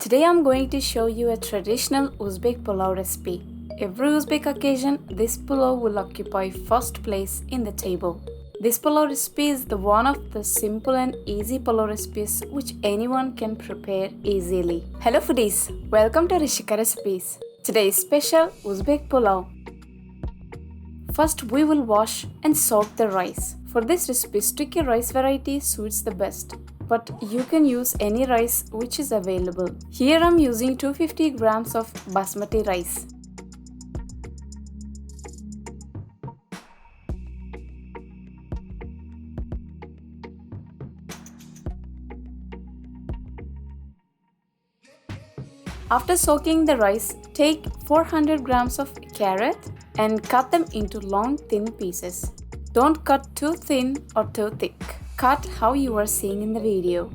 Today I'm going to show you a traditional Uzbek Pulao recipe. Every Uzbek occasion, this pulao will occupy first place in the table. This pulao recipe is one of the simple and easy pulao recipes which anyone can prepare easily. Hello foodies, welcome to Rishika recipes. Today's special Uzbek Pulao. First we will wash and soak the rice. For this recipe, sticky rice variety suits the best, but you can use any rice which is available. Here I'm using 250 grams of Basmati rice. After soaking the rice, take 400 grams of carrot and cut them into long thin pieces. Don't cut too thin or too thick. Cut how you are seeing in the video.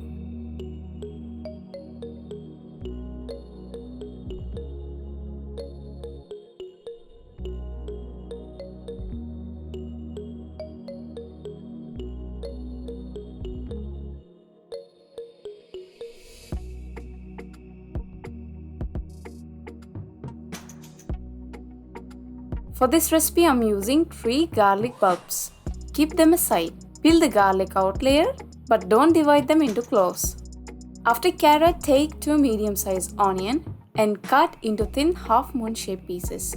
For this recipe, I'm using 3 garlic bulbs. Keep them aside. Peel the garlic out layer, but don't divide them into cloves. After carrot, take 2 medium-sized onion and cut into thin half-moon shaped pieces.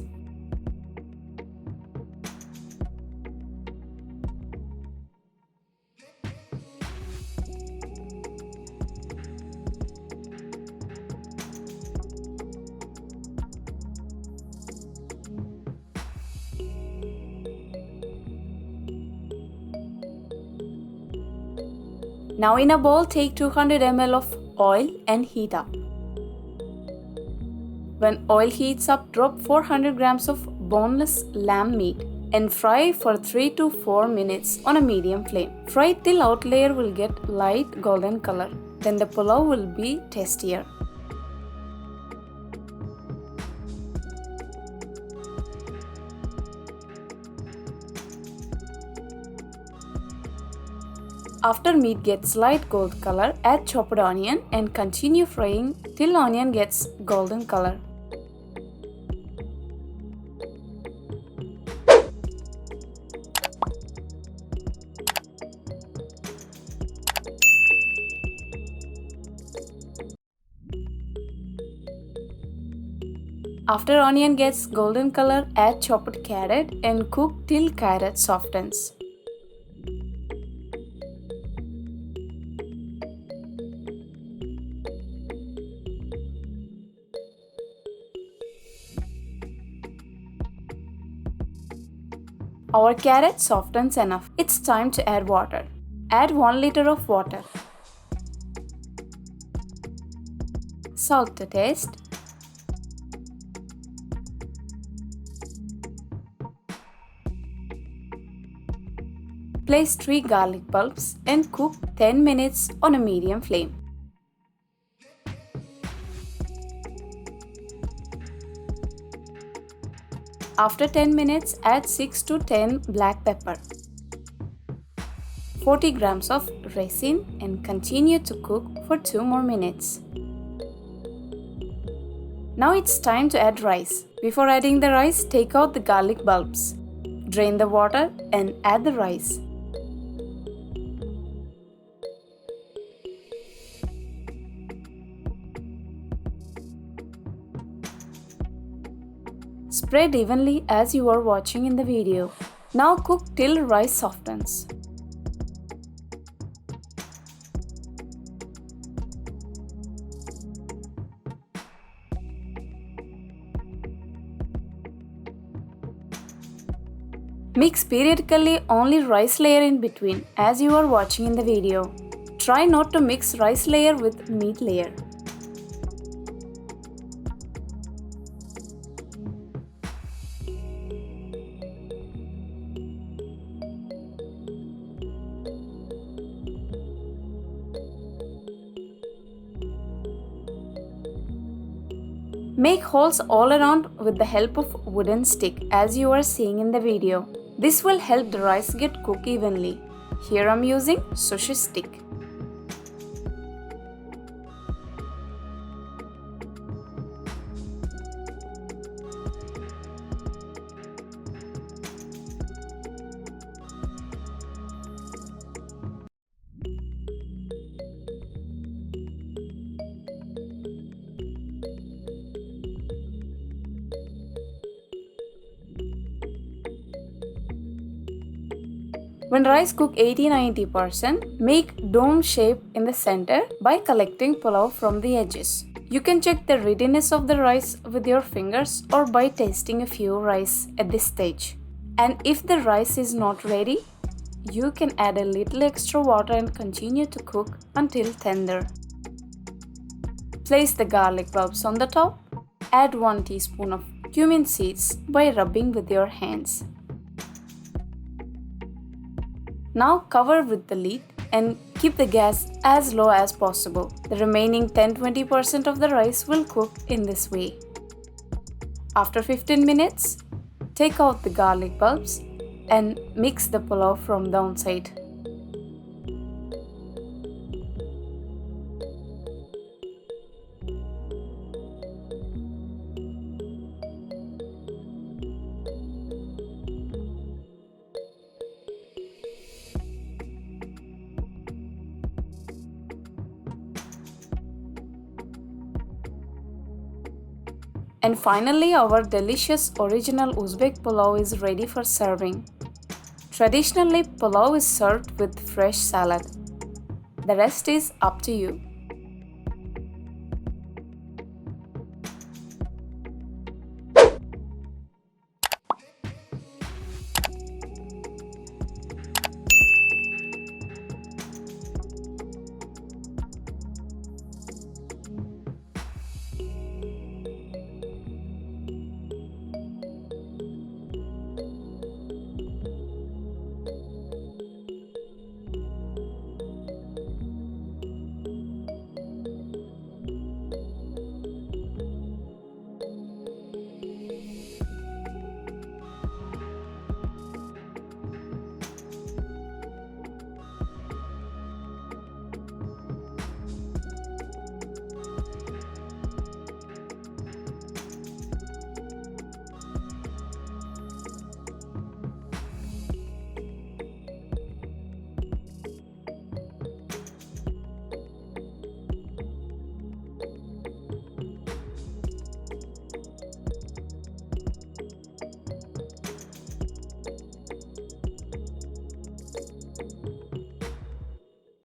Now in a bowl, take 200 ml of oil and heat up. When oil heats up, drop 400 grams of boneless lamb meat and fry for 3 to 4 minutes on a medium flame. Fry till out layer will get light golden color. Then the pulao will be tastier. After meat gets light gold color, add chopped onion and continue frying till onion gets golden color. After onion gets golden color, add chopped carrot and cook till carrot softens. Our carrot softens enough. It's time to add water. Add 1 liter of water. Salt to taste. Place 3 garlic bulbs and cook 10 minutes on a medium flame. After 10 minutes, add 6 to 10 black pepper, 40 grams of raisin and continue to cook for 2 more minutes. Now it's time to add rice. Before adding the rice, take out the garlic bulbs. Drain the water and add the rice. Spread evenly as you are watching in the video. Now cook till rice softens. Mix periodically only rice layer in between as you are watching in the video. Try not to mix rice layer with meat layer. Make holes all around with the help of wooden stick as you are seeing in the video. This will help the rice get cooked evenly. Here I'm using sushi stick. When rice cook 80-90%, make dome shape in the center by collecting pulao from the edges. You can check the readiness of the rice with your fingers or by tasting a few rice at this stage. And if the rice is not ready, you can add a little extra water and continue to cook until tender. Place the garlic bulbs on the top. Add 1 teaspoon of cumin seeds by rubbing with your hands. Now cover with the lid and keep the gas as low as possible. The remaining 10-20% of the rice will cook in this way. After 15 minutes, take out the garlic bulbs and mix the pulao from the outside. And finally, our delicious original Uzbek pulao is ready for serving. Traditionally, pulao is served with fresh salad. The rest is up to you.